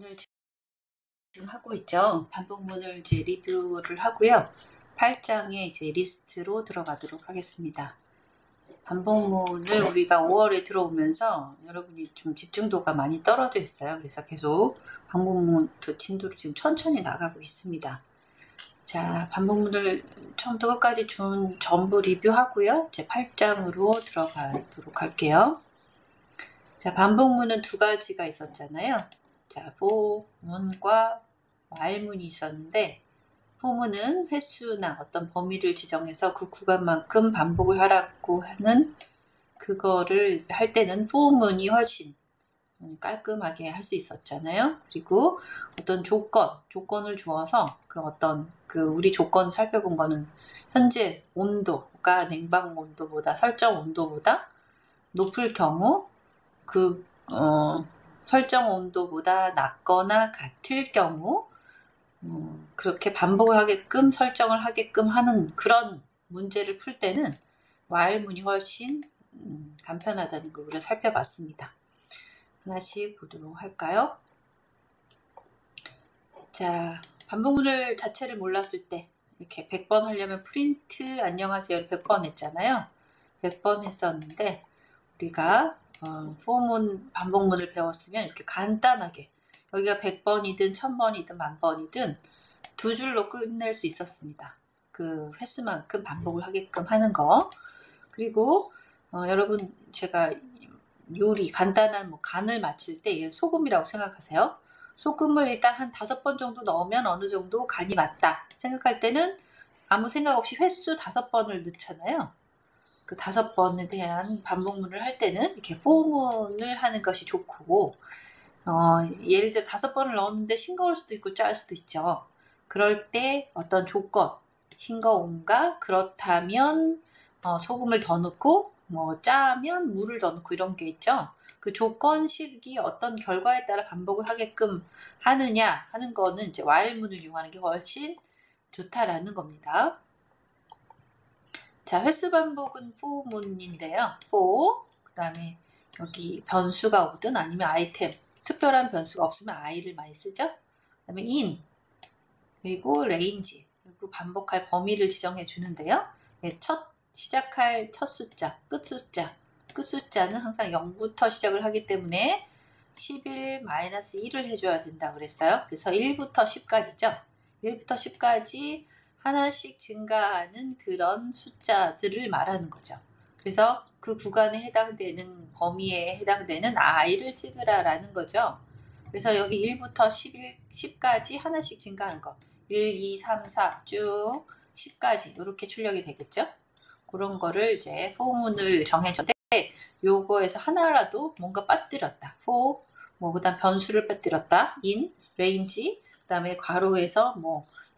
반복문을 지금 하고 있죠. 반복문을 이제 리뷰를 하고요. 8장의 이제 리스트로 들어가도록 하겠습니다. 반복문을 우리가 5월에 들어오면서 여러분이 좀 집중도가 많이 떨어져 있어요. 그래서 계속 반복문 진도로 지금 천천히 나가고 있습니다. 자, 반복문을 처음부터 끝까지 전부 리뷰하고요. 이제 8장으로 들어가도록 할게요. 자, 반복문은 두 가지가 있었잖아요. 자, 포문과 말문이 있었는데, 포문은 횟수나 어떤 범위를 지정해서 그 구간만큼 반복을 하라고 하는 그거를 할 때는 포문이 훨씬 깔끔하게 할 수 있었잖아요. 그리고 어떤 조건을 주어서 우리 조건 살펴본 거는 현재 온도가 냉방 온도보다 설정 온도보다 높을 경우 설정 온도보다 낮거나 같을 경우 그렇게 반복을 하게끔 설정을 하게끔 하는 그런 문제를 풀 때는 while문이 훨씬 간편하다는 걸 우리가 살펴봤습니다. 하나씩 보도록 할까요? 자, 반복문을 자체를 몰랐을 때 이렇게 100번 하려면 프린트 안녕하세요 100번 했잖아요. 100번 했었는데 우리가 포문 반복문을 배웠으면 이렇게 간단하게 여기가 100번이든 1000번이든 10,000번이든 두 줄로 끝낼 수 있었습니다. 그 횟수만큼 반복을 하게끔 하는 거. 그리고 여러분 제가 요리 간단한 간을 맞출 때 소금이라고 생각하세요. 소금을 일단 한 5번 정도 넣으면 어느 정도 간이 맞다 생각할 때는 아무 생각 없이 횟수 5번을 넣잖아요. 그 5번에 대한 반복문을 할 때는 이렇게 포문을 하는 것이 좋고 예를 들어 5번을 넣었는데 싱거울 수도 있고 짤 수도 있죠. 그럴 때 어떤 조건, 싱거움과 그렇다면 소금을 더 넣고 짜면 물을 더 넣고 이런 게 있죠. 그 조건식이 어떤 결과에 따라 반복을 하게끔 하느냐 하는 거는 이제 while문을 이용하는 게 훨씬 좋다라는 겁니다. 자, 횟수 반복은 for문인데요. for, 그 다음에 여기 변수가 오든 아니면 아이템, 특별한 변수가 없으면 i를 많이 쓰죠. 그 다음에 in, 그리고 range, 그리고 반복할 범위를 지정해 주는데요. 시작할 첫 숫자, 끝 숫자는 항상 0부터 시작을 하기 때문에 11-1을 해줘야 된다고 그랬어요. 그래서 1부터 10까지죠. 1부터 10까지 하나씩 증가하는 그런 숫자들을 말하는 거죠. 그래서 그 구간에 해당되는 범위에 해당되는 i를 찍으라라는 거죠. 그래서 여기 1부터 10까지 하나씩 증가하는 거. 1, 2, 3, 4 쭉 10까지 이렇게 출력이 되겠죠. 그런 거를 이제 포문을 정해줬는데 요거에서 하나라도 뭔가 빠뜨렸다. for, 그다음 변수를 빠뜨렸다. in, range, 그다음에 괄호에서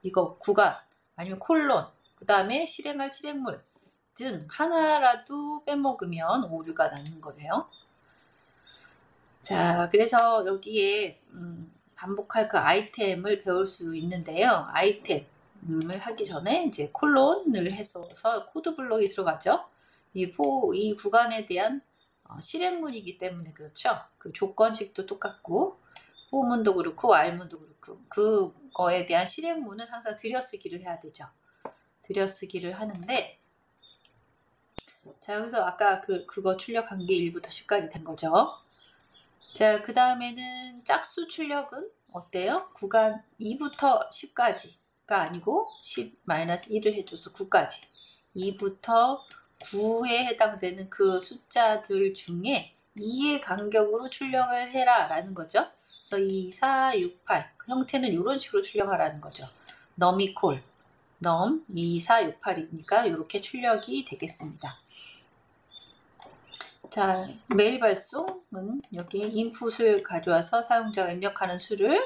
이거 구간 아니면 콜론, 그다음에 실행할 실행물 등 하나라도 빼먹으면 오류가 나는 거예요. 자, 그래서 여기에 반복할 그 아이템을 배울 수 있는데요. 아이템을 하기 전에 이제 콜론을 해서 코드 블록이 들어가죠. 이 구간에 대한 실행문이기 때문에 그렇죠. 그 조건식도 똑같고 포문도 그렇고 while문도 그렇고 그거에 대한 실행문은 항상 들여쓰기를 해야 되죠. 들여쓰기를 하는데 자, 여기서 아까 그거 출력한 게 1부터 10까지 된 거죠. 자, 그 다음에는 짝수 출력은 어때요? 구간 2부터 10까지가 아니고 10-1을 해줘서 9까지. 2부터 9에 해당되는 그 숫자들 중에 2의 간격으로 출력을 해라 라는 거죠. 그래서 2, 4, 6, 8. 그 형태는 이런 식으로 출력하라는 거죠. num, 2, 4, 6, 8이니까 이렇게 출력이 되겠습니다. 자, 메일 발송은 여기 인풋을 가져와서 사용자가 입력하는 수를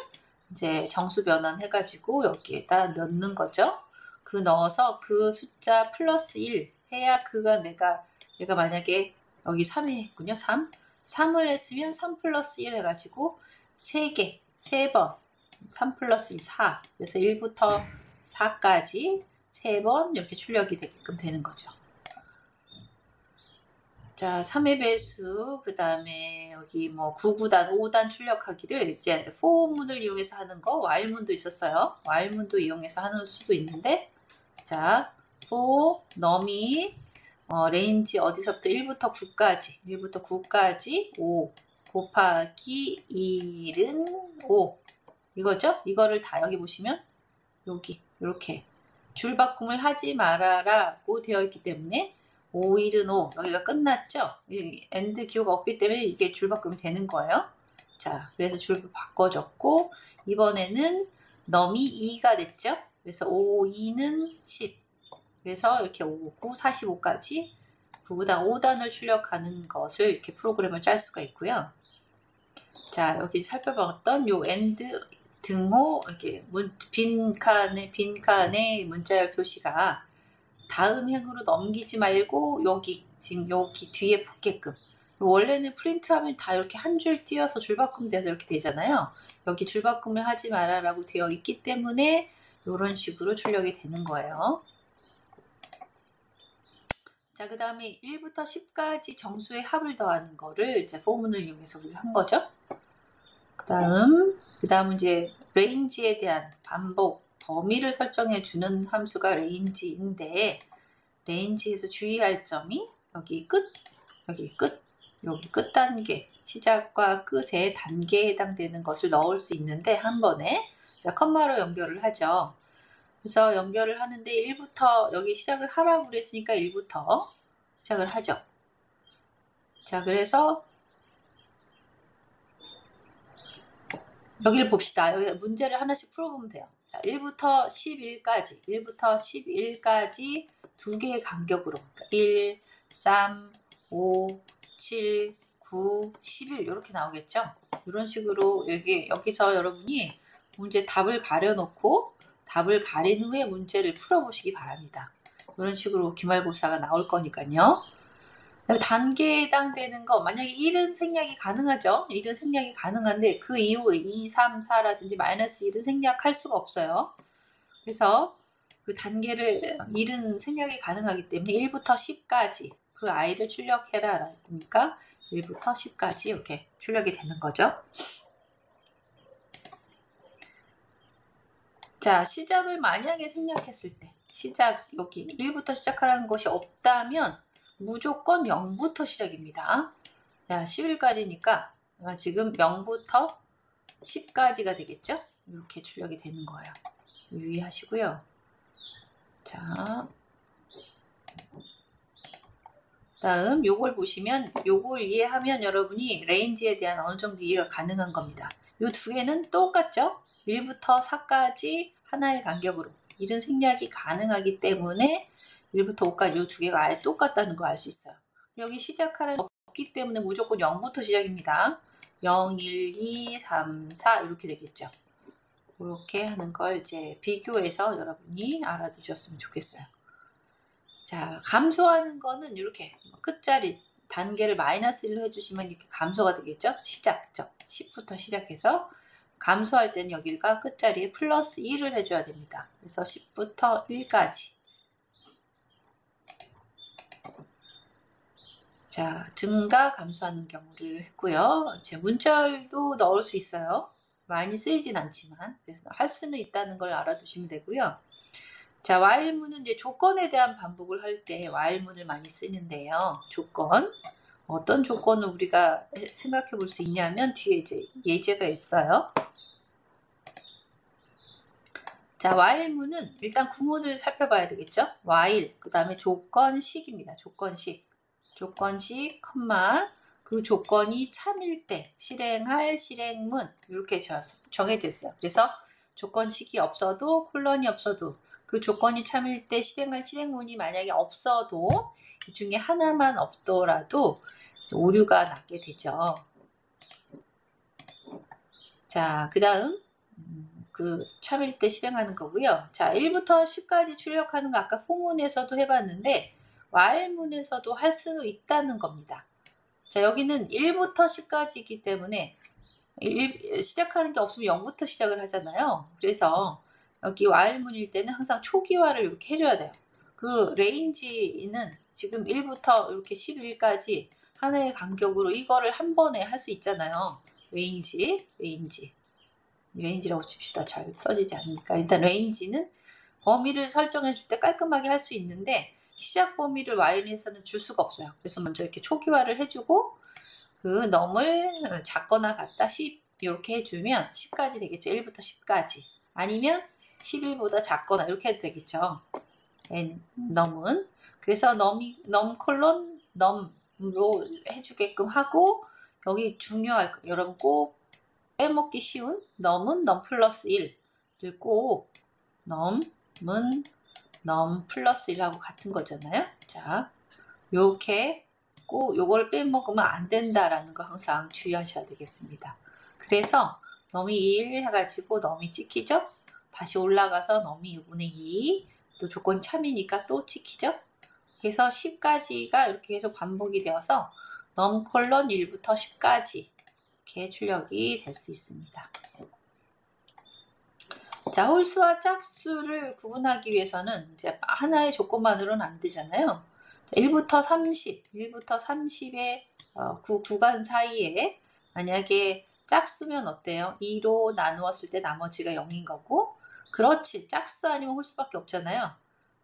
이제 정수 변환해가지고 여기에다 넣는 거죠. 넣어서 그 숫자 플러스 1 해야 내가 만약에 여기 3이 했군요. 3을 했으면 3 플러스 1 해가지고 3번 3 플러스 1, 4. 그래서 1부터 4까지 3번 이렇게 출력이 되게끔 되는 거죠. 자, 3의 배수, 그 다음에 여기 뭐 9구단, 5단 출력하기를 이제 for문을 이용해서 하는 거, while문도 있었어요. while문도 이용해서 하는 수도 있는데, 자, for num이 레인지 어디서부터 1부터 9까지, 1부터 9까지 5 곱하기 1은 5 이거죠? 이거를 다 여기 보시면 여기 이렇게 줄바꿈을 하지 말아라고 되어 있기 때문에 5, 1은 5 여기가 끝났죠? 엔드 기호가 없기 때문에 이게 줄바꿈이 되는 거예요. 자, 그래서 줄을 바꿔줬고 이번에는 넘이 2가 됐죠? 그래서 5, 2는 10 그래서 이렇게 5, 9, 45까지 9구단 5단을 출력하는 것을 이렇게 프로그램을 짤 수가 있고요. 자, 여기 살펴봤던 요 엔드 등호 이렇게 빈칸의 문자열 표시가 다음 행으로 넘기지 말고 여기 지금 여기 뒤에 붙게끔 원래는 프린트하면 다 이렇게 한 줄 띄어서 줄바꿈 돼서 이렇게 되잖아요. 여기 줄바꿈을 하지 마라라고 되어 있기 때문에 이런 식으로 출력이 되는 거예요. 자, 그 다음에 1부터 10까지 정수의 합을 더하는 거를 이제 포문을 이용해서 우리가 한 거죠. 그 다음은 이제 레인지에 대한 반복, 범위를 설정해 주는 함수가 레인지인데, 레인지에서 주의할 점이 여기 끝, 여기 끝 단계, 시작과 끝의 단계에 해당되는 것을 넣을 수 있는데, 한 번에, 자, 컴마로 연결을 하죠. 그래서 연결을 하는데 1부터 여기 시작을 하라고 그랬으니까 1부터 시작을 하죠. 자, 그래서 여기를 봅시다. 여기 문제를 하나씩 풀어보면 돼요. 자, 1부터 11까지 두 개의 간격으로 그러니까 1, 3, 5, 7, 9, 11 이렇게 나오겠죠. 이런 식으로 여기서 여러분이 문제 답을 가려놓고 답을 가린 후에 문제를 풀어보시기 바랍니다. 이런 식으로 기말고사가 나올 거니까요. 단계에 해당되는 거 만약에 1은 생략이 가능하죠. 1은 생략이 가능한데 그 이후에 2, 3, 4라든지 마이너스 1은 생략할 수가 없어요. 그래서 그 단계를 1은 생략이 가능하기 때문에 1부터 10까지 그 아이를 출력해라 그러니까 1부터 10까지 이렇게 출력이 되는 거죠. 자, 시작을 만약에 생략했을 때 시작 여기 1부터 시작하라는 것이 없다면 무조건 0부터 시작입니다. 자, 11까지니까 지금 0부터 10까지가 되겠죠? 이렇게 출력이 되는 거예요. 유의하시고요. 자, 다음 요걸 보시면 요걸 이해하면 여러분이 레인지에 대한 어느 정도 이해가 가능한 겁니다. 요 두 개는 똑같죠? 1부터 4까지 하나의 간격으로 이런 생략이 가능하기 때문에 1부터 5까지 요 두 개가 아예 똑같다는 거 알 수 있어요. 여기 시작하는 없기 때문에 무조건 0부터 시작입니다. 0, 1, 2, 3, 4 이렇게 되겠죠. 이렇게 하는 걸 이제 비교해서 여러분이 알아두셨으면 좋겠어요. 자, 감소하는 거는 이렇게 끝자리 단계를 마이너스 1로 해주시면 이렇게 감소가 되겠죠? 시작점 10부터 시작해서 감소할 때는 여기가 끝자리에 플러스 1을 해줘야 됩니다. 그래서 10부터 1까지. 자, 증가 감소하는 경우를 했고요. 제 문자열도 넣을 수 있어요. 많이 쓰이진 않지만 그래서 할 수는 있다는 걸 알아두시면 되고요. 자, while문은 이제 조건에 대한 반복을 할 때 while문을 많이 쓰는데요. 조건. 어떤 조건을 우리가 생각해 볼 수 있냐면 뒤에 이제 예제가 있어요. 자, while문은 일단 구문을 살펴봐야 되겠죠. while, 그 다음에 조건식입니다. 조건식, 컴마, 그 조건이 참일 때 실행할 실행문 이렇게 정해져 있어요. 그래서 조건식이 없어도 콜론이 없어도 그 조건이 참일 때 실행할 실행문이 만약에 없어도 이 중에 하나만 없더라도 오류가 나게 되죠. 자, 그 다음 그 참일 때 실행하는 거고요. 자, 1부터 10까지 출력하는 거 아까 포문에서도 해봤는데 while문에서도 할 수는 있다는 겁니다. 자, 여기는 1부터 10까지이기 때문에 시작하는 게 없으면 0부터 시작을 하잖아요. 그래서 여기 while문일 때는 항상 초기화를 이렇게 해줘야 돼요. 그 레인지는 지금 1부터 이렇게 11까지 하나의 간격으로 이거를 한 번에 할 수 있잖아요. 레인지라고 칩시다. 잘 써지지 않으니까. 일단 레인지는 범위를 설정해 줄 때 깔끔하게 할 수 있는데 시작 범위를 와인에서는 줄 수가 없어요. 그래서 먼저 이렇게 초기화를 해주고 그 넘을 작거나 같다 10 이렇게 해주면 10까지 되겠죠. 1부터 10까지. 아니면 11보다 작거나 이렇게 해도 되겠죠. 넘은. 그래서 넘 콜론 넘으로 해주게끔 하고 여기 중요할 거 여러분 꼭 빼먹기 쉬운 넘은 넘 플러스 1를 꼭 넘은 넘 플러스 1하고 같은 거잖아요. 자, 요렇게 꼭 요걸 빼먹으면 안 된다라는 거 항상 주의하셔야 되겠습니다. 그래서 넘이 1 해가지고 넘이 찍히죠? 다시 올라가서 넘이 2분의 2, 또 조건 참이니까 또 찍히죠? 그래서 10까지가 이렇게 계속 반복이 되어서 넘 콜론 1부터 10까지 이렇게 출력이 될 수 있습니다. 자, 홀수와 짝수를 구분하기 위해서는 이제 하나의 조건만으로는 안 되잖아요. 1부터 30의 구간 사이에 만약에 짝수면 어때요? 2로 나누었을 때 나머지가 0인 거고, 그렇지, 짝수 아니면 홀수밖에 없잖아요.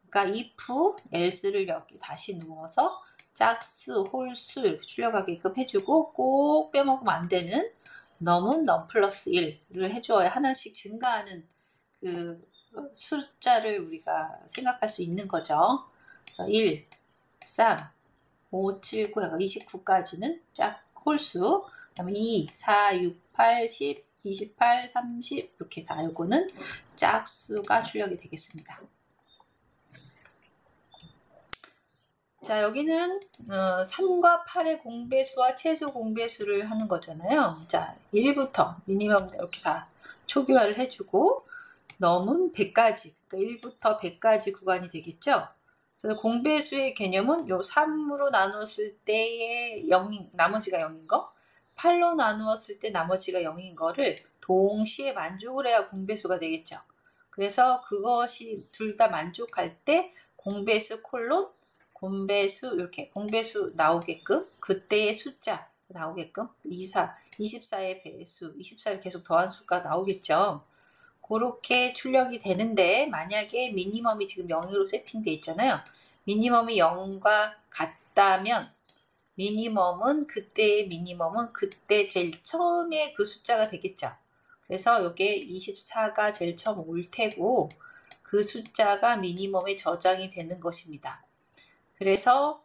그러니까 if, else를 여기 다시 누워서 짝수, 홀수 이렇게 출력하게끔 해주고 꼭 빼먹으면 안 되는 넘은 넘 플러스 1을 해줘야 하나씩 증가하는 그 숫자를 우리가 생각할 수 있는 거죠. 1, 3, 5, 7, 9, 29까지는 짝 홀수, 그 다음에 2, 4, 6, 8, 10, 28, 30 이렇게 다 요거는 짝수가 출력이 되겠습니다. 자, 여기는 3과 8의 공배수와 최소 공배수를 하는 거잖아요. 자, 1부터 미니멈 이렇게 다 초기화를 해주고 넘은 100까지, 그러니까 1부터 100까지 구간이 되겠죠. 그래서 공배수의 개념은 요 3으로 나누었을 때의 0인, 나머지가 0인 거, 8로 나누었을 때 나머지가 0인 거를 동시에 만족을 해야 공배수가 되겠죠. 그래서 그것이 둘 다 만족할 때 공배수 콜론 공배수 이렇게 공배수 나오게끔 그때의 숫자 나오게끔 24의 배수 24를 계속 더한 수가 나오겠죠. 그렇게 출력이 되는데 만약에 미니멈이 지금 0으로 세팅되어 있잖아요. 미니멈이 0과 같다면 미니멈은 그때의 미니멈은 그때 제일 처음에 그 숫자가 되겠죠. 그래서 이게 24가 제일 처음 올 테고 그 숫자가 미니멈에 저장이 되는 것입니다. 그래서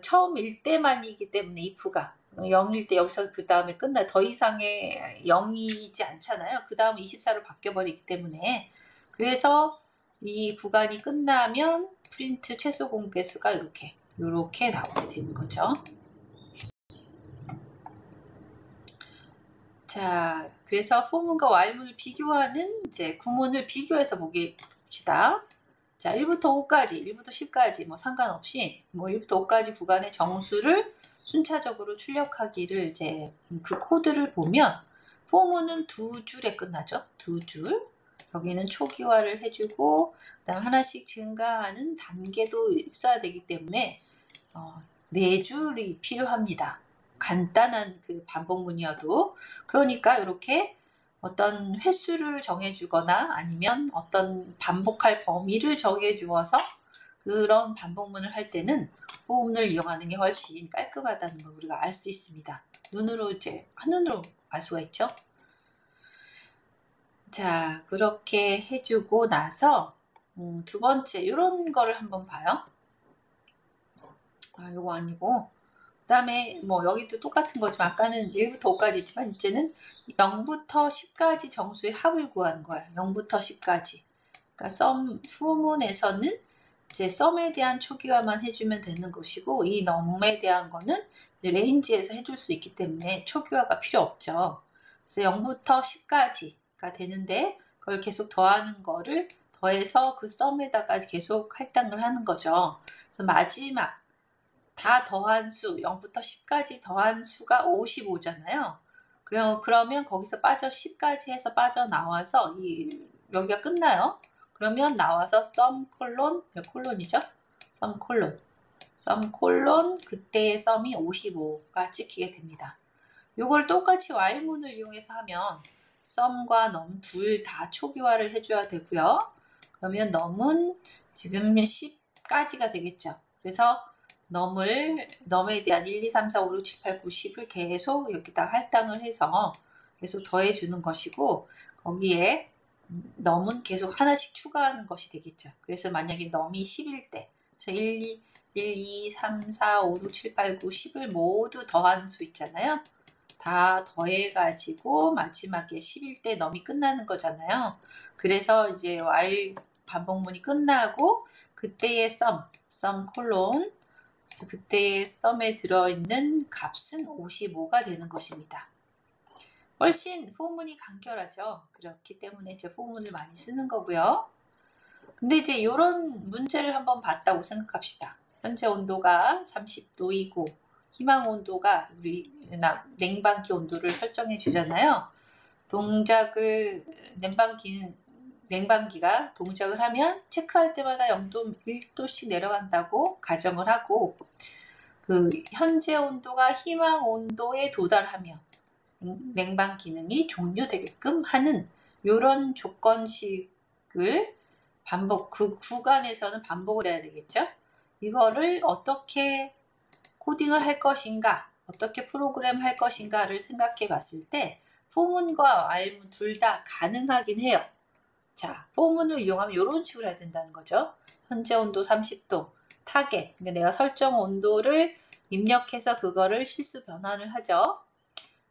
처음일 때만이기 때문에 if가 0일 때 여기서 그 다음에 끝나 더 이상의 0이지 않잖아요. 그 다음 24로 바뀌어버리기 때문에 그래서 이 구간이 끝나면 프린트 최소 공배수가 이렇게 나오게 되는 거죠. 자, 그래서 포문과 Y문을 비교하는 이제 구문을 비교해서 봅시다. 자, 1부터 5까지, 1부터 10까지 뭐 상관없이 뭐 1부터 5까지 구간의 정수를 순차적으로 출력하기를 이제 그 코드를 보면 포문은 두 줄에 끝나죠. 두 줄. 여기는 초기화를 해주고 그다음 하나씩 증가하는 단계도 있어야 되기 때문에 네 줄이 필요합니다. 간단한 그 반복문이어도 그러니까 이렇게 어떤 횟수를 정해주거나 아니면 어떤 반복할 범위를 정해주어서 그런 반복문을 할 때는 포문을 이용하는 게 훨씬 깔끔하다는 걸 우리가 알 수 있습니다. 눈으로 이제 한눈으로 알 수가 있죠. 자, 그렇게 해주고 나서 두 번째 이런 거를 한번 봐요. 아, 요거 아니고 그 다음에 뭐 여기도 똑같은 거지만 아까는 1부터 5까지 있지만 이제는 0부터 10까지 정수의 합을 구하는 거예요. 0부터 10까지. 그러니까 후문에서는 이제 썸에 대한 초기화만 해주면 되는 것이고 이 넘에 대한 거는 레인지에서 해줄 수 있기 때문에 초기화가 필요 없죠. 그래서 0부터 10까지가 되는데 그걸 계속 더하는 거를 더해서 그 썸에다가 계속 할당을 하는 거죠. 그래서 마지막 다 더한 수, 0부터 10까지 더한 수가 55잖아요. 그러면 거기서 빠져 10까지 해서 빠져나와서 여기가 끝나요. 그러면 나와서 sum 콜론, 몇 콜론이죠? sum 콜론 그때의 sum이 55가 찍히게 됩니다. 요걸 똑같이 while문을 이용해서 하면 sum과 num 둘 다 초기화를 해줘야 되고요. 그러면 num은 지금 10까지가 되겠죠. 그래서 num에 대한 1, 2, 3, 4, 5, 6, 7, 8, 9, 10을 계속 여기다 할당을 해서 계속 더해주는 것이고, 거기에 num은 계속 하나씩 추가하는 것이 되겠죠. 그래서 만약에 num이 10일 때, 그래서 1, 2, 3, 4, 5, 6, 7, 8, 9, 10을 모두 더한 수 있잖아요. 다 더해가지고 마지막에 10일 때 num이 끝나는 거잖아요. 그래서 이제 while 반복문이 끝나고 그때의 sum 콜론, 그때의 sum에 들어있는 값은 55가 되는 것입니다. 훨씬 포문이 간결하죠. 그렇기 때문에 이제 포문을 많이 쓰는 거고요. 근데 이제 이런 문제를 한번 봤다고 생각합시다. 현재 온도가 30도이고 희망 온도가 우리 냉방기 온도를 설정해 주잖아요. 동작을 냉방기가 동작을 하면 체크할 때마다 0도 1도씩 내려간다고 가정을 하고, 그 현재 온도가 희망 온도에 도달하면 냉방 기능이 종료되게끔 하는 이런 조건식을 그 구간에서는 반복을 해야 되겠죠. 이거를 어떻게 코딩을 할 것인가, 어떻게 프로그램 할 것인가를 생각해 봤을 때 포문과 while문 둘 다 가능하긴 해요. 자, 포문을 이용하면 이런 식으로 해야 된다는 거죠. 현재 온도 30도, 타겟, 그러니까 내가 설정 온도를 입력해서 그거를 실수 변환을 하죠.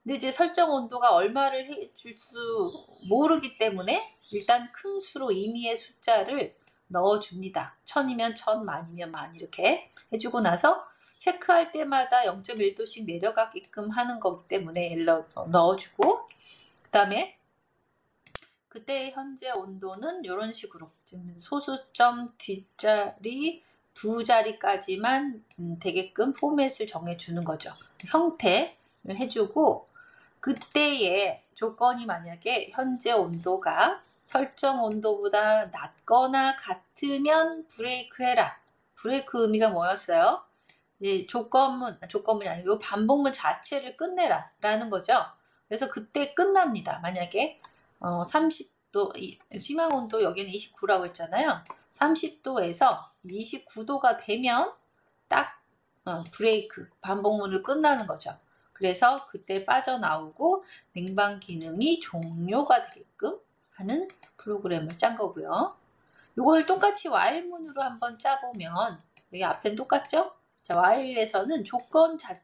근데 이제 설정 온도가 얼마를 해줄 수 모르기 때문에 일단 큰 수로 임의의 숫자를 넣어줍니다. 1000이면 1000, 만이면 만 이렇게 해주고 나서 체크할 때마다 0.1도씩 내려가게끔 하는 거기 때문에 넣어주고, 그 다음에 그때 현재 온도는 이런 식으로 소수점 뒷자리 두 자리까지만 되게끔 포맷을 정해주는 거죠. 형태를 해주고, 그때의 조건이 만약에 현재 온도가 설정 온도보다 낮거나 같으면 브레이크 해라. 브레이크 의미가 뭐였어요? 조건문이 아니고 반복문 자체를 끝내라 라는 거죠. 그래서 그때 끝납니다. 만약에 30도, 희망 온도 여기는 29라고 했잖아요. 30도에서 29도가 되면 딱 브레이크, 반복문을 끝나는 거죠. 그래서 그때 빠져나오고 냉방 기능이 종료가 되게끔 하는 프로그램을 짠 거고요. 이걸 똑같이 while문으로 한번 짜보면 여기 앞엔 똑같죠? 자, while에서는 조건식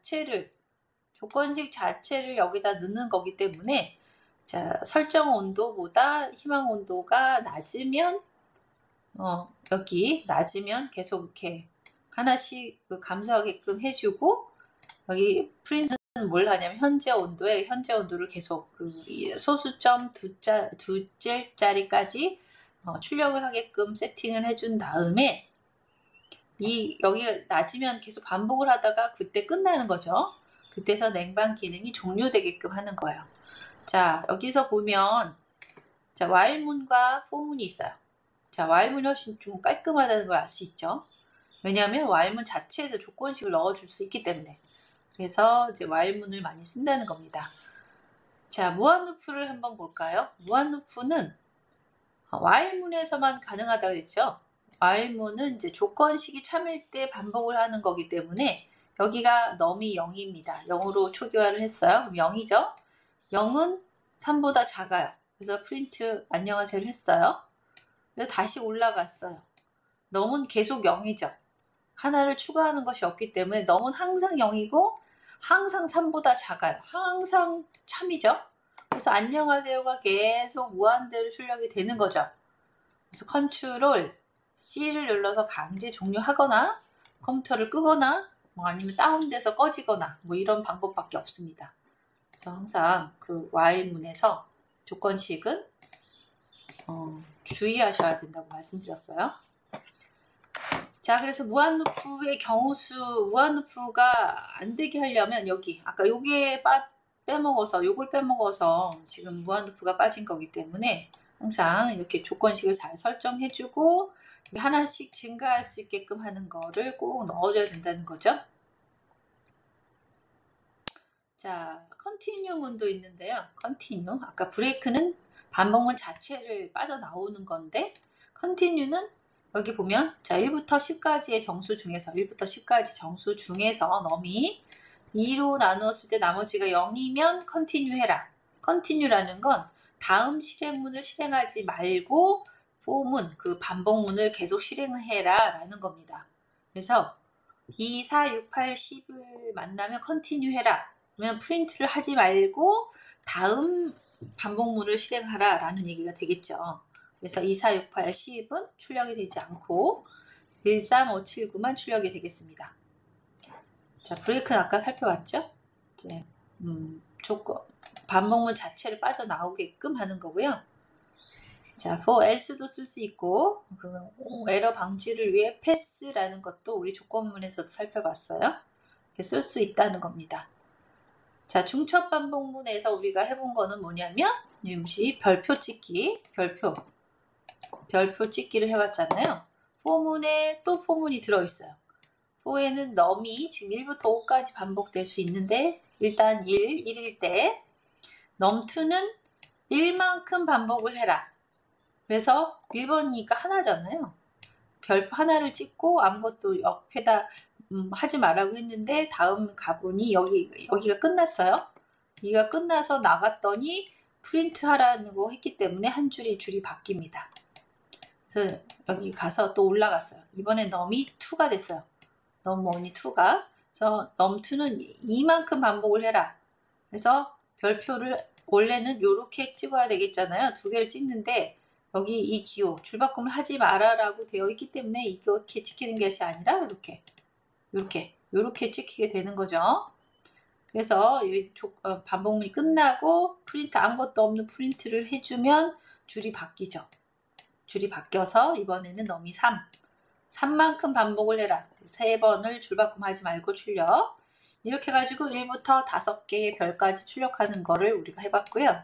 자체를 여기다 넣는 거기 때문에, 자, 설정 온도보다 희망 온도가 낮으면 여기 낮으면 계속 이렇게 하나씩 감소하게끔 해주고, 여기 프린트는 뭘 하냐면 현재 온도를 계속 소수점 두 짤자리까지 출력을 하게끔 세팅을 해준 다음에 여기가 낮으면 계속 반복을 하다가 그때 끝나는 거죠. 그때서 냉방 기능이 종료되게끔 하는 거예요. 자, 여기서 보면 자, while문과 for문이 있어요. 자, while문이 훨씬 좀 깔끔하다는 걸 알 수 있죠. 왜냐하면 while문 자체에서 조건식을 넣어줄 수 있기 때문에. 그래서 이제 while문을 많이 쓴다는 겁니다. 자, 무한루프를 한번 볼까요? 무한루프는 while문에서만 가능하다고 했죠. while문은 이제 조건식이 참일 때 반복을 하는 거기 때문에 여기가 num이 0입니다. 0으로 초기화를 했어요. 그럼 0이죠. 0은 3보다 작아요. 그래서 프린트 안녕하세요를 했어요. 그래서 다시 올라갔어요. num은 계속 0이죠. 하나를 추가하는 것이 없기 때문에 num은 항상 0이고 항상 3보다 작아요. 항상 참이죠. 그래서 안녕하세요가 계속 무한대로 출력이 되는 거죠. 그래서 컨트롤 C를 눌러서 강제 종료하거나 컴퓨터를 끄거나 아니면 다운돼서 꺼지거나 이런 방법밖에 없습니다. 그래서 항상 그 while문에서 조건식은 주의하셔야 된다고 말씀드렸어요. 자, 그래서 무한루프의 무한루프가 안 되게 하려면 여기 아까 요걸 빼먹어서 지금 무한루프가 빠진 거기 때문에 항상 이렇게 조건식을 잘 설정해주고 하나씩 증가할 수 있게끔 하는 거를 꼭 넣어줘야 된다는 거죠. 자, 컨티뉴 문도 있는데요. 컨티뉴. 아까 브레이크는 반복문 자체를 빠져나오는 건데 컨티뉴는 여기 보면 자 1부터 10까지의 정수 중에서 1부터 10까지 정수 중에서 넘이 2로 나누었을 때 나머지가 0이면 컨티뉴 해라. 컨티뉴라는 건 다음 실행문을 실행하지 말고 포문, 그 반복문을 계속 실행해라 라는 겁니다. 그래서 2, 4, 6, 8, 10을 만나면 컨티뉴 해라. 그러면 프린트를 하지 말고 다음 반복문을 실행하라 라는 얘기가 되겠죠. 그래서 2, 4, 6, 8, 10은 출력이 되지 않고 1, 3, 5, 7, 9만 출력이 되겠습니다. 자, 브레이크는 아까 살펴봤죠? 이제, 조건, 반복문 자체를 빠져나오게끔 하는 거고요. 자, for else도 쓸 수 있고, 그 에러 방지를 위해 pass라는 것도 우리 조건문에서도 살펴봤어요. 이렇게 쓸 수 있다는 겁니다. 자, 중첩 반복문에서 우리가 해본 거는 뭐냐면, 역시 별표 찍기, 별표 찍기를 해봤잖아요. 포문에 또 포문이 들어있어요. 포에는 넘이 지금 1부터 5까지 반복될 수 있는데, 일단 1일 때, 넘2는 1만큼 반복을 해라. 그래서 1번이니까 하나잖아요. 별표 하나를 찍고 아무것도 옆에다 하지 말라고 했는데 다음 가보니 여기가 끝났어요. 여기가 끝나서 나갔더니 프린트 하라는 거 했기 때문에 한 줄이 바뀝니다. 그래서 여기 가서 또 올라갔어요. 이번엔 넘이 2가 됐어요. 넘1이 2가. 그래서 넘2는 이만큼 반복을 해라. 그래서 별표를 원래는 이렇게 찍어야 되겠잖아요. 두 개를 찍는데 여기 이 기호 줄바꿈을 하지 마라라고 되어 있기 때문에 이렇게 찍히는 것이 아니라 이렇게 찍히게 되는 거죠. 그래서 반복문이 끝나고 프린트 아무것도 없는 프린트를 해주면 줄이 바뀌죠. 줄이 바뀌어서 이번에는 넘이 3만큼 반복을 해라. 3번을 줄바꿈하지 말고 출력. 이렇게 가지고 1부터 5개의 별까지 출력하는 거를 우리가 해봤고요.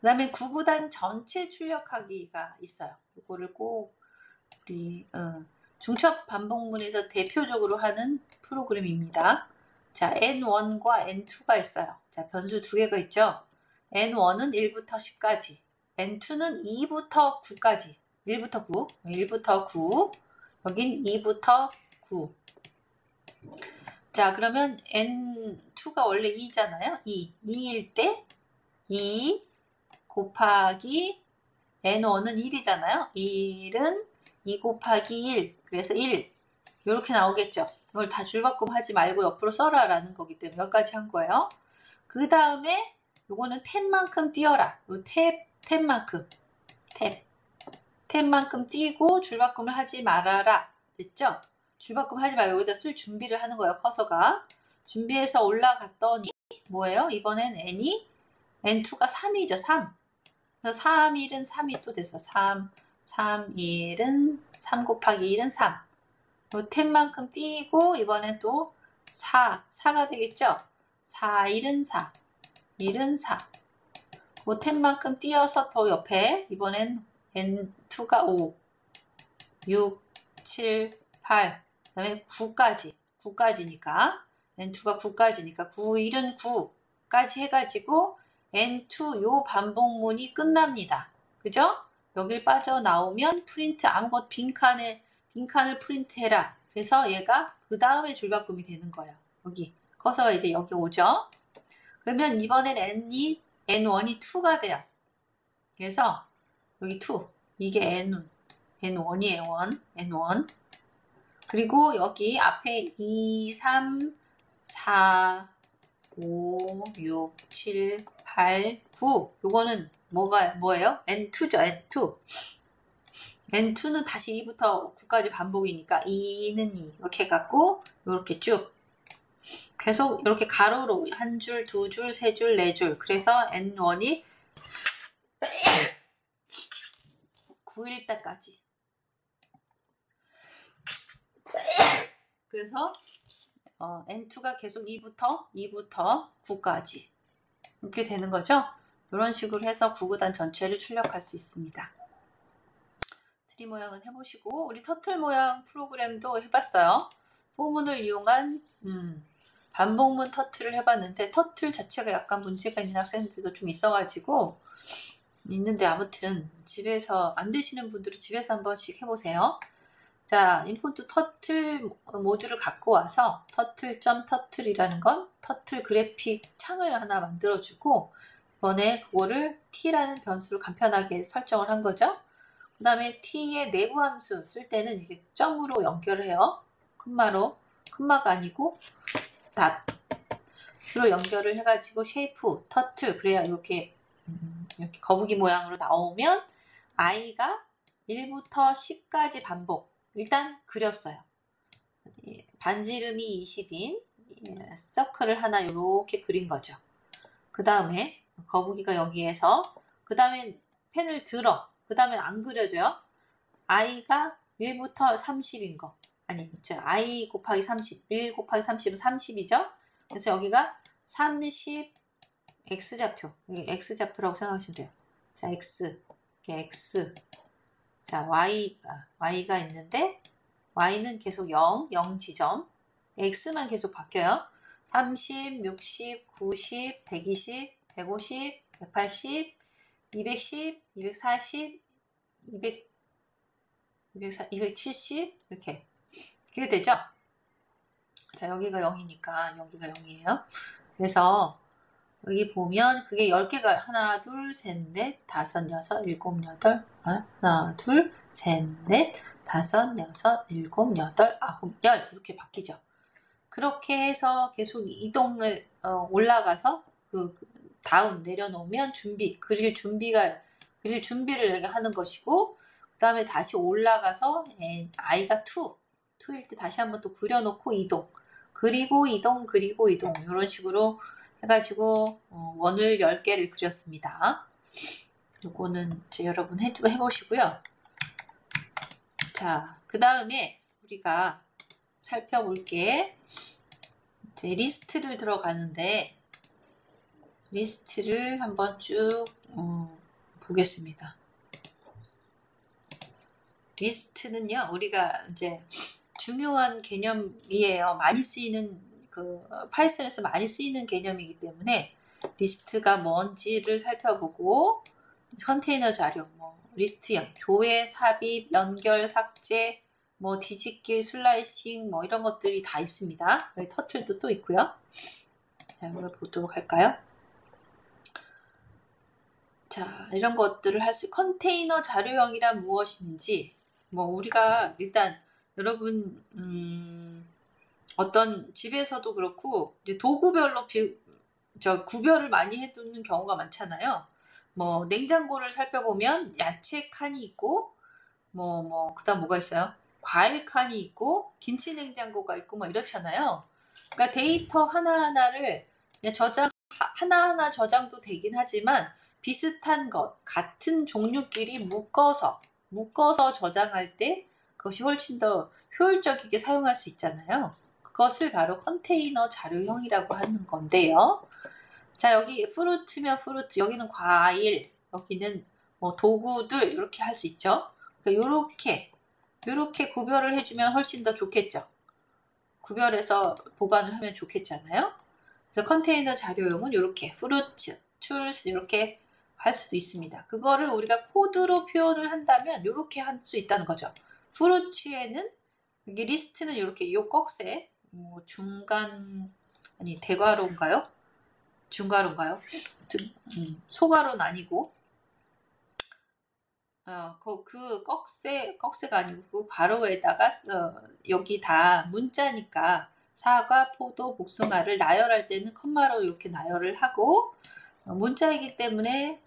그 다음에 구구단 전체 출력하기가 있어요. 이거를 꼭 우리 중첩 반복문에서 대표적으로 하는 프로그램입니다. 자, N1과 N2가 있어요. 자, 변수 두 개가 있죠. N1은 1부터 10까지, N2는 2부터 9까지. 1부터 9, 여긴 2부터 9. 자, 그러면 N2가 원래 2잖아요. 2일 때 2 곱하기 N1은 1이잖아요. 1은 2 곱하기 1. 그래서 1. 이렇게 나오겠죠. 이걸 다 줄바꿈 하지 말고 옆으로 써라 라는 거기 때문에 여기까지 한 거예요. 그 다음에 요거는 탭만큼 띄어라. 요 탭만큼. 탭만큼 띄고 줄바꿈을 하지 말아라. 됐죠? 줄바꿈 하지 말고 여기다 쓸 준비를 하는 거예요. 커서가. 준비해서 올라갔더니 뭐예요? 이번엔 N2가 3이죠. 3. 그래서 3, 1은 3이 또 돼서 3, 1은 3 곱하기 1은 3. 요 탭만큼 띄고 이번엔 또 4가 되겠죠? 4, 1은 4, 1은 4. 요 탭만큼 띄어서 더 옆에 이번엔 N2가 5, 6, 7, 8, 그 다음에 9까지니까 N2가 9까지니까 9, 1은 9까지 해가지고 N2 요 반복문이 끝납니다. 그죠? 여길 빠져나오면 프린트 아무것도 빈칸을 프린트해라. 그래서 얘가 그 다음에 줄바꿈이 되는 거예요. 여기 커서가 이제 여기 오죠. 그러면 이번엔 N1이 2가 돼요. 그래서 여기 2 이게 N1이에요. N1 그리고 여기 앞에 2, 3, 4, 5, 6, 7, 8, 9 요거는 뭐예요? N2죠. N2는 다시 2부터 9까지 반복이니까 2는 2 이렇게 해갖고 이렇게 쭉 계속 이렇게 가로로 한 줄, 두 줄, 세 줄, 네 줄 그래서 N1이 9일 때까지 그래서 N2가 계속 2부터 9까지 이렇게 되는 거죠. 이런 식으로 해서 구구단 전체를 출력할 수 있습니다. 트리 모양은 해보시고, 우리 터틀 모양 프로그램도 해봤어요. 포문을 이용한 반복문 터틀을 해봤는데, 터틀 자체가 약간 문제가 있는 학생들도 좀 있어가지고 있는데, 아무튼 집에서 안 되시는 분들은 집에서 한 번씩 해보세요. 자, 인풋 터틀 모듈을 갖고 와서 터틀이라는 건 터틀 그래픽 창을 하나 만들어주고, 이번에 그거를 t라는 변수를 간편하게 설정을 한 거죠. 그 다음에 t의 내부 함수 쓸 때는 이게 점으로 연결을 해요. 콤마가 아니고 닷으로 연결을 해가지고 쉐이프 터틀, 그래야 이렇게 거북이 모양으로 나오면 i가 1부터 10까지 반복 일단 그렸어요. 반지름이 20인 서클을 하나 이렇게 그린 거죠. 그 다음에 거북이가 여기에서, 그 다음에 펜을 들어, 그 다음에 안 그려져요. i가 1부터 30인 거. 아니, i 곱하기 30, 1 곱하기 30은 30이죠. 그래서 여기가 30 x좌표, 여기 x좌표라고 생각하시면 돼요. 자, x, 이렇게 x. 자, y가 있는데 y는 계속 0 지점, x만 계속 바뀌어요. 30, 60, 90, 120, 150, 180, 210, 240, 270 이렇게 되죠. 자, 여기가 0이니까 여기가 0이에요. 그래서 여기 보면 그게 10개가 하나, 둘, 셋, 넷, 다섯, 여섯, 일곱, 여덟, 하나, 둘, 셋, 넷, 다섯, 여섯, 일곱, 여덟, 아홉, 열 이렇게 바뀌죠. 그렇게 해서 계속 이동을 올라가서 그 다운 내려놓으면 그릴 준비를 하는 것이고, 그 다음에 다시 올라가서 i가 2일 때 다시 한번 또 그려놓고 이동, 그리고 이동 이런 식으로 해가지고 원을 10개를 그렸습니다. 요거는 여러분 해보시고요. 자, 그 다음에 우리가 살펴볼 게 이제 리스트를 들어가는데, 리스트를 한번 쭉 보겠습니다. 리스트는요, 우리가 이제 중요한 개념이에요. 많이 쓰이는 파이썬에서 많이 쓰이는 개념이기 때문에 리스트가 뭔지를 살펴보고, 컨테이너 자료, 리스트형, 조회, 삽입, 연결, 삭제, 뒤집기, 슬라이싱, 이런 것들이 다 있습니다. 여기 터틀도 또 있고요. 자, 이걸 보도록 할까요? 자, 이런 것들을 컨테이너 자료형이란 무엇인지, 우리가 일단 여러분 어떤 집에서도 그렇고 이제 도구별로 구별을 많이 해두는 경우가 많잖아요. 냉장고를 살펴보면 야채 칸이 있고, 그다음 뭐가 있어요? 과일 칸이 있고, 김치 냉장고가 있고, 이렇잖아요. 그러니까 데이터 하나하나를 그냥 하나하나 저장도 되긴 하지만, 비슷한 같은 종류끼리 묶어서 저장할 때 그것이 훨씬 더 효율적이게 사용할 수 있잖아요. 그것을 바로 컨테이너 자료형이라고 하는 건데요. 자, 여기 프루트면 프루트, 여기는 과일, 여기는 도구들 이렇게 할 수 있죠. 그러니까 이렇게 구별을 해주면 훨씬 더 좋겠죠. 구별해서 보관을 하면 좋겠잖아요. 그래서 컨테이너 자료용은 이렇게 프루트, 툴스 이렇게 할 수도 있습니다. 그거를 우리가 코드로 표현을 한다면 이렇게 할 수 있다는 거죠. 프루츠에는 여기 리스트는 이렇게 이 꺽쇠 대괄호인가요? 중괄호인가요? 소괄호는 아니고 그 꺽쇠가 아니고 그 괄호에다가 여기 다 문자니까 사과, 포도, 복숭아를 나열할 때는 컴마로 이렇게 나열을 하고, 문자이기 때문에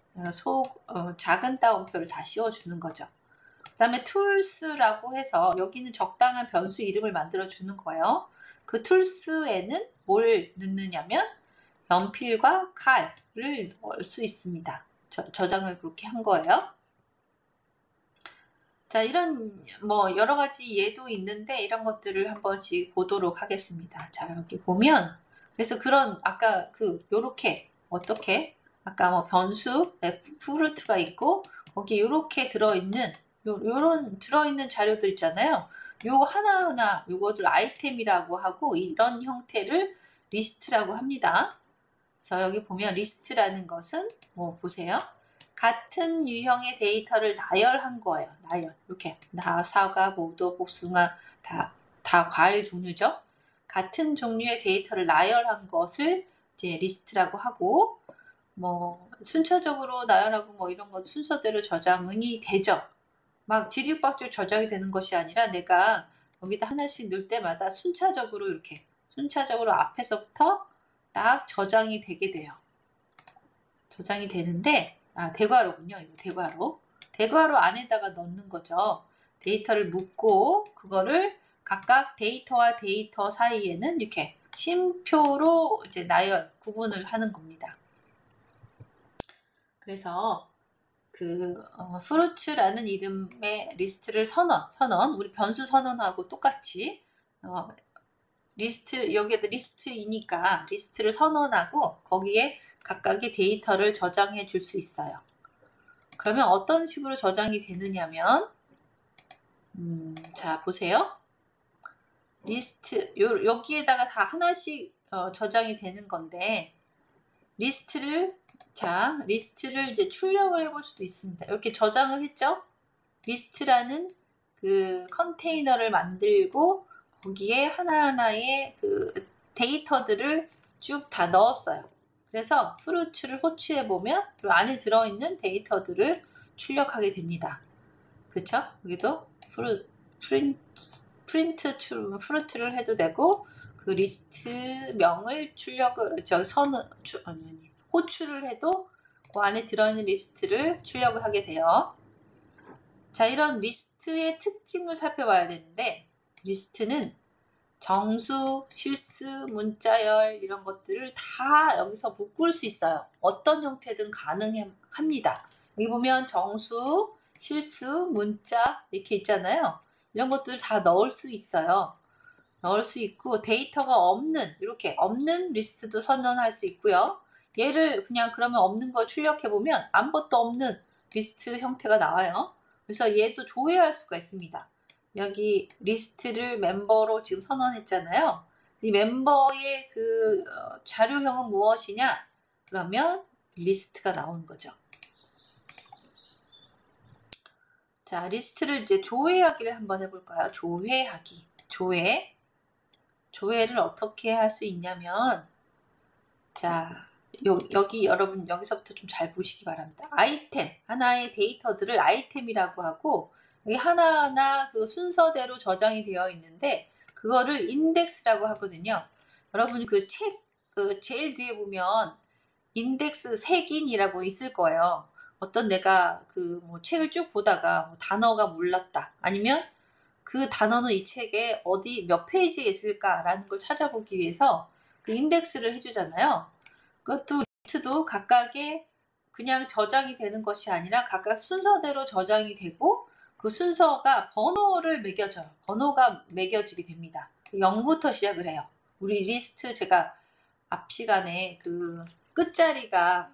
작은 따옴표를 다 씌워주는 거죠. 그 다음에 tools라고 해서 여기는 적당한 변수 이름을 만들어 주는 거예요. 그 tools에는 뭘 넣느냐면 연필과 칼을 넣을 수 있습니다. 저장을 그렇게 한 거예요. 자, 이런 여러 가지 예도 있는데 이런 것들을 한 번씩 보도록 하겠습니다. 자, 여기 보면 그래서 아까 요렇게 어떻게 아까 뭐 변수, 프루트가 있고 거기에 이렇게 들어있는 요런 들어있는 자료들 있잖아요. 요 하나하나 요것들 아이템이라고 하고 이런 형태를 리스트라고 합니다. 그래서 여기 보면 리스트라는 것은 뭐 보세요. 같은 유형의 데이터를 나열한 거예요. 나열. 이렇게 사과, 모도, 복숭아 다 과일 종류죠. 같은 종류의 데이터를 나열한 것을 이제 리스트라고 하고 뭐 순차적으로 나열하고 뭐 이런 것 순서대로 저장이 되죠. 막 지리박줄 저장이 되는 것이 아니라 내가 여기다 하나씩 넣을 때마다 순차적으로 이렇게 순차적으로 앞에서부터 딱 저장이 되게 돼요. 저장이 되는데 대괄호군요. 이거 대괄호. 대괄호 안에다가 넣는 거죠. 데이터를 묶고 그거를 각각 데이터와 데이터 사이에는 이렇게 쉼표로 이제 나열 구분을 하는 겁니다. 그래서 프루츠라는 이름의 리스트를 선언, 우리 변수 선언하고 똑같이 리스트, 여기에도 리스트이니까 리스트를 선언하고 거기에 각각의 데이터를 저장해 줄 수 있어요. 그러면 어떤 식으로 저장이 되느냐면 자 보세요. 리스트 여기에다가 다 하나씩 저장이 되는 건데 리스트를 이제 출력을 해볼 수도 있습니다. 이렇게 저장을 했죠? 리스트라는 그 컨테이너를 만들고 거기에 하나하나의 그 데이터들을 쭉 다 넣었어요. 그래서 프루츠를 호출해 보면 그 안에 들어있는 데이터들을 출력하게 됩니다. 그쵸? 여기도 프루트를 해도 되고 그 리스트 명을 호출을 해도 그 안에 들어있는 리스트를 출력을 하게 돼요. 자, 이런 리스트의 특징을 살펴봐야 되는데 리스트는 정수, 실수, 문자열 이런 것들을 다 여기서 묶을 수 있어요. 어떤 형태든 가능합니다. 여기 보면 정수, 실수, 문자 이렇게 있잖아요. 이런 것들을 다 넣을 수 있어요. 넣을 수 있고 데이터가 이렇게 없는 리스트도 선언할 수 있고요. 얘를 그냥 그러면 없는 거 출력해 보면 아무것도 없는 리스트 형태가 나와요. 그래서 얘도 조회할 수가 있습니다. 여기 리스트를 멤버로 지금 선언했잖아요. 이 멤버의 그 자료형은 무엇이냐? 그러면 리스트가 나오는 거죠. 자, 리스트를 이제 조회하기를 한번 해볼까요? 조회하기. 조회를 어떻게 할 수 있냐면, 자, 여기 여러분 여기서부터 좀 잘 보시기 바랍니다. 아이템, 하나의 데이터들을 아이템이라고 하고, 여기 하나하나 그 순서대로 저장이 되어 있는데, 그거를 인덱스라고 하거든요. 여러분 그 제일 뒤에 보면 인덱스 색인이라고 있을 거예요. 어떤 내가 뭐 책을 쭉 보다가 뭐 단어가 몰랐다. 아니면 그 단어는 이 책에 몇 페이지에 있을까라는 걸 찾아보기 위해서 그 인덱스를 해주잖아요. 그것도 리스트도 각각의 그냥 저장이 되는 것이 아니라 각각 순서대로 저장이 되고 그 순서가 번호를 매겨져요. 번호가 매겨지게 됩니다. 0부터 시작을 해요. 우리 리스트 제가 앞 시간에 그 끝자리가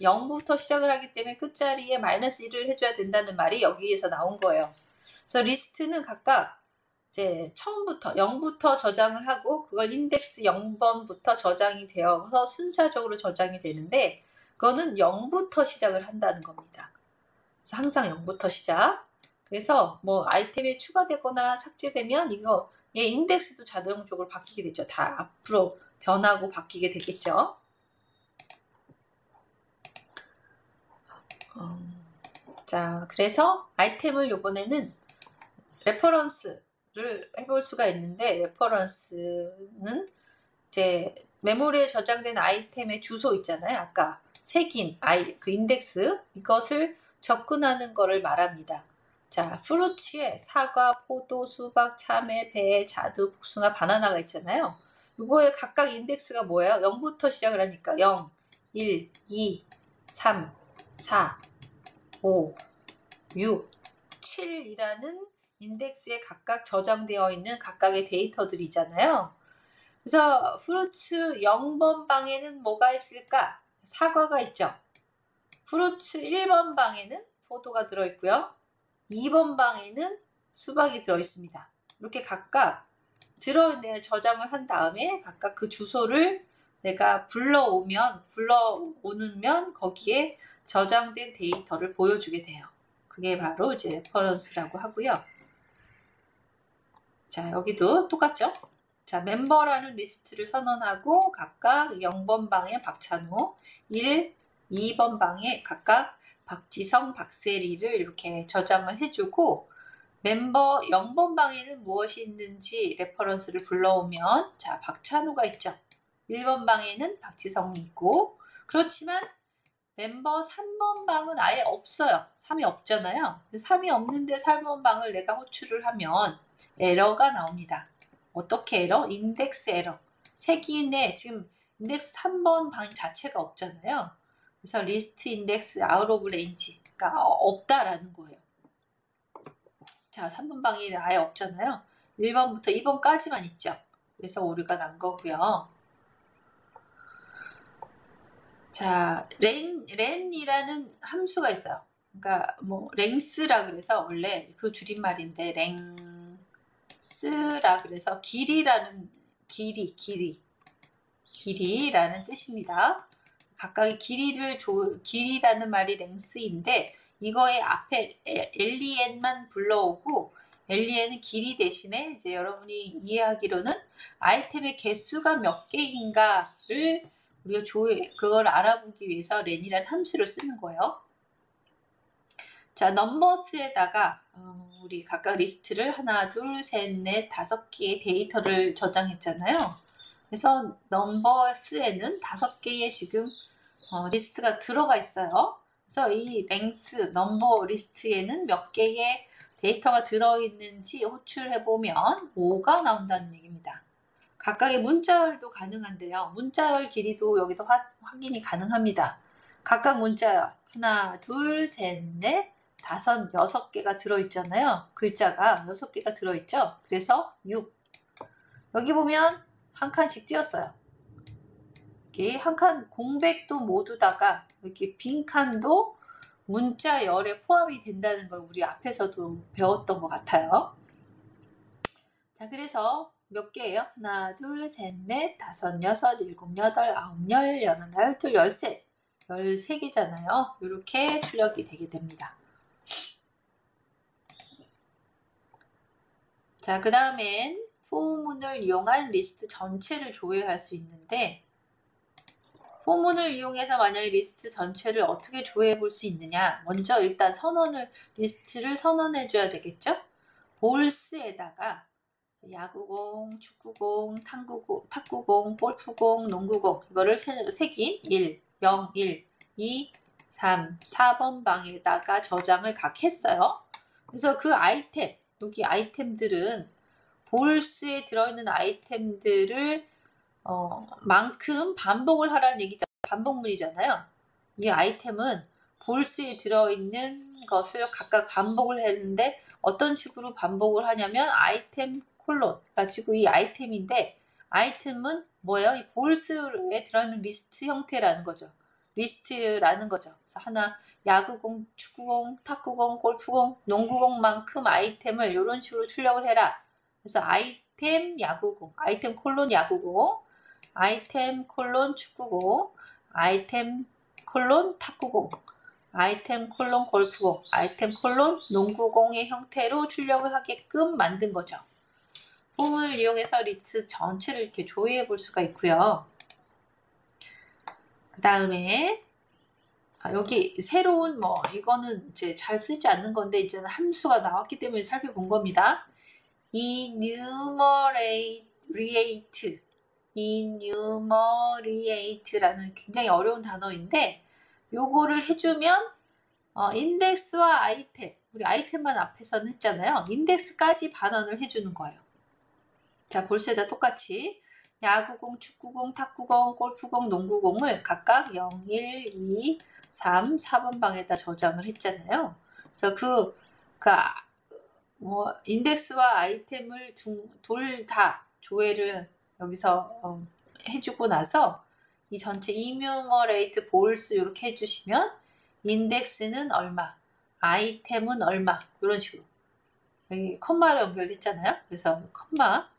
0부터 시작을 하기 때문에 끝자리에 -1을 해줘야 된다는 말이 여기에서 나온 거예요. 그래서 리스트는 각각 이제 처음부터 0부터 저장을 하고 그걸 인덱스 0번부터 저장이 되어서 순차적으로 저장이 되는데 그거는 0부터 시작을 한다는 겁니다. 그래서 항상 0부터 시작. 그래서 뭐 아이템이 추가되거나 삭제되면 얘 인덱스도 자동적으로 바뀌게 되죠. 다 앞으로 변하고 바뀌게 되겠죠. 자, 그래서 아이템을 이번에는 레퍼런스를 해볼 수가 있는데 레퍼런스는 이제 메모리에 저장된 아이템의 주소 있잖아요. 아까 색인 그 인덱스 이것을 접근하는 것을 말합니다. 자, 프루츠에 사과, 포도, 수박, 참외, 배, 자두, 복숭아, 바나나가 있잖아요. 이거의 각각 인덱스가 뭐예요? 0부터 시작을 하니까 0, 1, 2, 3, 4, 5, 6, 7이라는 인덱스에 각각 저장되어 있는 각각의 데이터들이잖아요. 그래서 프루츠 0번 방에는 뭐가 있을까? 사과가 있죠. 프루츠 1번 방에는 포도가 들어있고요. 2번 방에는 수박이 들어있습니다. 이렇게 각각 들어있는 저장을 한 다음에 각각 그 주소를 내가 불러오면 거기에 저장된 데이터를 보여주게 돼요. 그게 바로 이제 레퍼런스라고 하고요. 자, 여기도 똑같죠? 자, 멤버라는 리스트를 선언하고 각각 0번 방에 박찬호, 2번 방에 각각 박지성, 박세리를 이렇게 저장을 해주고 멤버 0번 방에는 무엇이 있는지 레퍼런스를 불러오면 자, 박찬호가 있죠. 1번 방에는 박지성이 있고 그렇지만 멤버 3번 방은 아예 없어요. 3이 없잖아요. 3이 없는데 3번 방을 내가 호출을 하면 에러가 나옵니다. 어떻게 에러? 인덱스 에러. 색인에 지금 인덱스 3번 방 자체가 없잖아요. 그래서 리스트 인덱스 아웃 오브 레인지가 없다라는 거예요. 자, 3번 방이 아예 없잖아요. 1번부터 2번까지만 있죠. 그래서 오류가 난 거고요. 자, 렌이라는 함수가 있어요. 그러니까 뭐 랭스라 그래서 원래 그 줄임말인데 랭스라 그래서 길이라는 길이라는 뜻입니다. 각각의 길이라는 말이 랭스인데 이거의 앞에 len,만 불러오고 len은 길이 대신에 이제 여러분이 이해하기로는 아이템의 개수가 몇 개인가를 우리가 그걸 알아보기 위해서 len이라는 함수를 쓰는 거예요. 자, 넘버스에다가 우리 각각 리스트를 하나, 둘, 셋, 넷, 5개의 데이터를 저장했잖아요. 그래서 넘버스에는 5개의 지금 리스트가 들어가 있어요. 그래서 이 랭스 넘버 리스트에는 몇 개의 데이터가 들어있는지 호출해보면 5가 나온다는 얘기입니다. 각각의 문자열도 가능한데요. 문자열 길이도 여기도 확인이 가능합니다. 각각 문자열 하나, 둘, 셋, 넷, 5, 6개가 들어있잖아요. 글자가 6개가 들어있죠. 그래서 6. 여기 보면 한 칸씩 띄었어요. 이렇게 한 칸 공백도 모두다가 이렇게 빈 칸도 문자열에 포함이 된다는 걸 우리 앞에서도 배웠던 것 같아요. 자, 그래서 몇 개예요? 하나, 둘, 셋, 넷, 5, 6, 7, 8, 9, 10, 11, 12, 13. 13개잖아요. 이렇게 출력이 되게 됩니다. 자, 그 다음엔 포문을 이용한 리스트 전체를 조회할 수 있는데 포문을 이용해서 만약에 리스트 전체를 어떻게 조회해 볼 수 있느냐. 먼저 일단 리스트를 선언해 줘야 되겠죠? 볼스에다가 야구공, 축구공, 탁구공, 골프공, 농구공 이거를 새긴 1, 0, 1, 2, 3, 4번 방에다가 저장을 각 했어요. 그래서 그 아이템, 여기 아이템들은 볼스에 들어있는 아이템들을 만큼 반복을 하라는 얘기죠. 반복문이잖아요. 이 아이템은 볼스에 들어있는 것을 각각 반복을 했는데 어떤 식으로 반복을 하냐면 아이템 콜론 가지고 이 아이템인데 아이템은 뭐예요? 이 볼스에 들어있는 리스트 형태라는 거죠. 리스트라는 거죠. 그래서 하나 야구공, 축구공, 탁구공, 골프공, 농구공만큼 아이템을 이런 식으로 출력을 해라. 그래서 아이템 야구공, 아이템 콜론 야구공, 아이템 콜론 축구공, 아이템 콜론 탁구공, 아이템 콜론 골프공, 아이템 콜론 농구공의 형태로 출력을 하게끔 만든 거죠. 폼을 이용해서 리스트 전체를 이렇게 조회해 볼 수가 있고요. 그 다음에 여기 새로운 이거는 이제 잘 쓰지 않는 건데 이제는 함수가 나왔기 때문에 살펴본 겁니다. enumerate라는 굉장히 어려운 단어인데 요거를 해주면 인덱스와 아이템, 우리 아이템만 앞에서는 했잖아요. 인덱스까지 반원을 해주는 거예요. 자, 볼스에다 똑같이 야구공, 축구공, 탁구공, 골프공, 농구공을 각각 0, 1, 2, 3, 4번 방에다 저장을 했잖아요. 그래서 인덱스와 아이템을 둘 다 조회를 여기서 해주고 나서 이 전체 이뉴머레이트 볼스 이렇게 해주시면 인덱스는 얼마, 아이템은 얼마 이런 식으로 여기 컴마로 연결됐잖아요. 그래서 컴마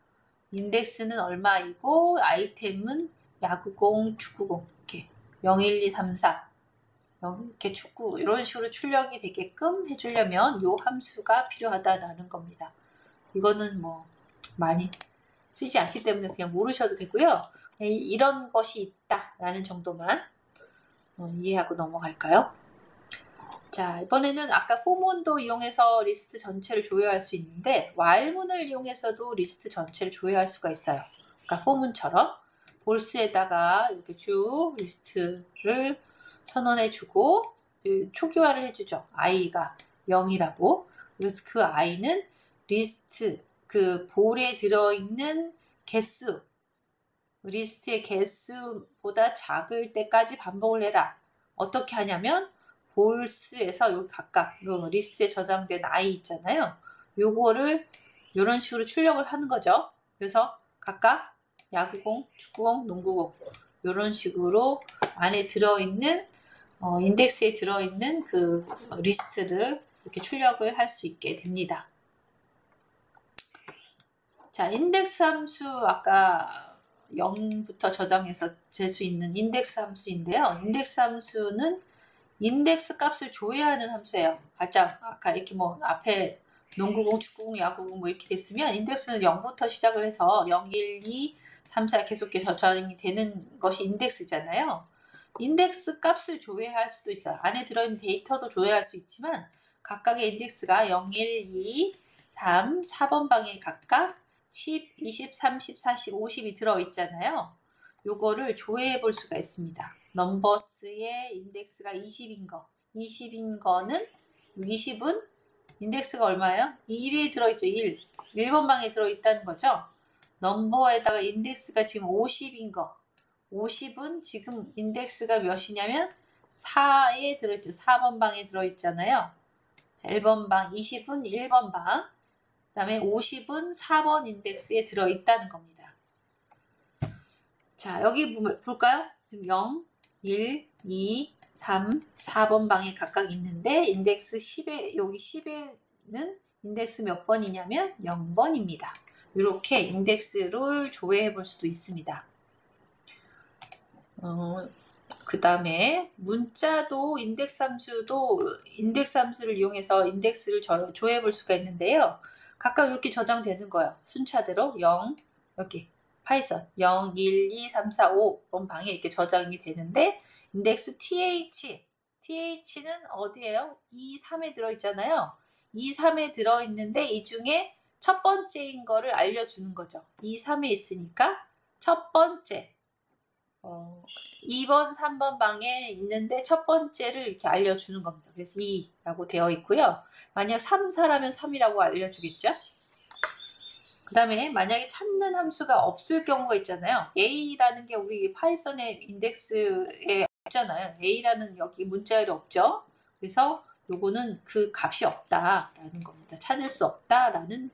인덱스는 얼마이고 아이템은 야구공, 축구공 이렇게 0, 1, 2, 3, 4 이렇게 축구 이런 식으로 출력이 되게끔 해주려면 요 함수가 필요하다라는 겁니다. 이거는 뭐 많이 쓰지 않기 때문에 그냥 모르셔도 되고요. 이런 것이 있다라는 정도만 이해하고 넘어갈까요? 자, 이번에는 아까 포문도 이용해서 리스트 전체를 조회할 수 있는데 while문을 이용해서도 리스트 전체를 조회할 수가 있어요. 그러니까 포문처럼 볼스에다가 이렇게 쭉 리스트를 선언해주고 초기화를 해주죠. i가 0이라고. 그래서 그 i는 리스트 그 볼에 들어있는 개수 리스트의 개수보다 작을 때까지 반복을 해라. 어떻게 하냐면 볼스에서 여기 각각 리스트에 저장된 i 있잖아요. 요거를 이런 식으로 출력을 하는 거죠. 그래서 각각 야구공, 축구공, 농구공 이런 식으로 안에 들어있는 인덱스에 들어있는 그 리스트를 이렇게 출력을 할 수 있게 됩니다. 자, 인덱스 함수 아까 0부터 저장해서 잴 수 있는 인덱스 함수인데요. 인덱스 함수는 인덱스 값을 조회하는 함수예요. 가장 아까 이렇게 뭐 앞에 농구공, 축구공, 야구공 뭐 이렇게 됐으면 인덱스는 0부터 시작을 해서 0, 1, 2, 3, 4 계속 저장이 되는 것이 인덱스잖아요. 인덱스 값을 조회할 수도 있어요. 안에 들어있는 데이터도 조회할 수 있지만 각각의 인덱스가 0, 1, 2, 3, 4번 방에 각각 10, 20, 30, 40, 50이 들어있잖아요. 요거를 조회해 볼 수가 있습니다. 넘버스의 인덱스가 20인 거. 20인 거는 20은 인덱스가 얼마예요? 1이 들어있죠. 1. 1번 방에 들어있다는 거죠. 넘버에다가 인덱스가 지금 50인 거. 50은 지금 인덱스가 몇이냐면 4에 들어있죠. 4번 방에 들어있잖아요. 자, 1번 방, 20은 1번 방. 그 다음에 50은 4번 인덱스에 들어있다는 겁니다. 자, 여기 볼까요? 지금 0, 1, 2, 3, 4번 방에 각각 있는데 인덱스 10에 여기 10에는 인덱스 몇 번이냐면 0번입니다. 이렇게 인덱스를 조회해 볼 수도 있습니다. 그 다음에 문자도 인덱스 함수를 이용해서 인덱스를 조회해 볼 수가 있는데요. 각각 이렇게 저장되는 거예요. 순차대로 0, 여기 파이썬 0, 1, 2, 3, 4, 5번 방에 이렇게 저장이 되는데 인덱스 th는 어디예요? 2, 3에 들어있잖아요. 2, 3에 들어있는데 이 중에 첫 번째인 거를 알려주는 거죠. 2, 3에 있으니까 첫 번째 2번, 3번 방에 있는데 첫 번째를 이렇게 알려주는 겁니다. 그래서 2라고 되어 있고요. 만약 3, 4라면 3이라고 알려주겠죠? 그 다음에 만약에 찾는 함수가 없을 경우가 있잖아요. A라는 게 우리 파이썬의 인덱스에 없잖아요. A라는 여기 문자열이 없죠. 그래서 요거는 그 값이 없다라는 겁니다. 찾을 수 없다라는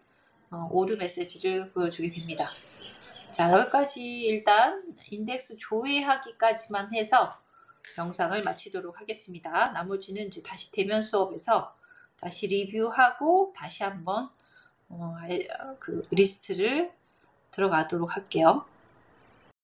오류 메시지를 보여주게 됩니다. 자, 여기까지 일단 인덱스 조회하기까지만 해서 영상을 마치도록 하겠습니다. 나머지는 이제 다시 대면 수업에서 다시 리뷰하고 다시 한번 그 리스트를 들어가도록 할게요.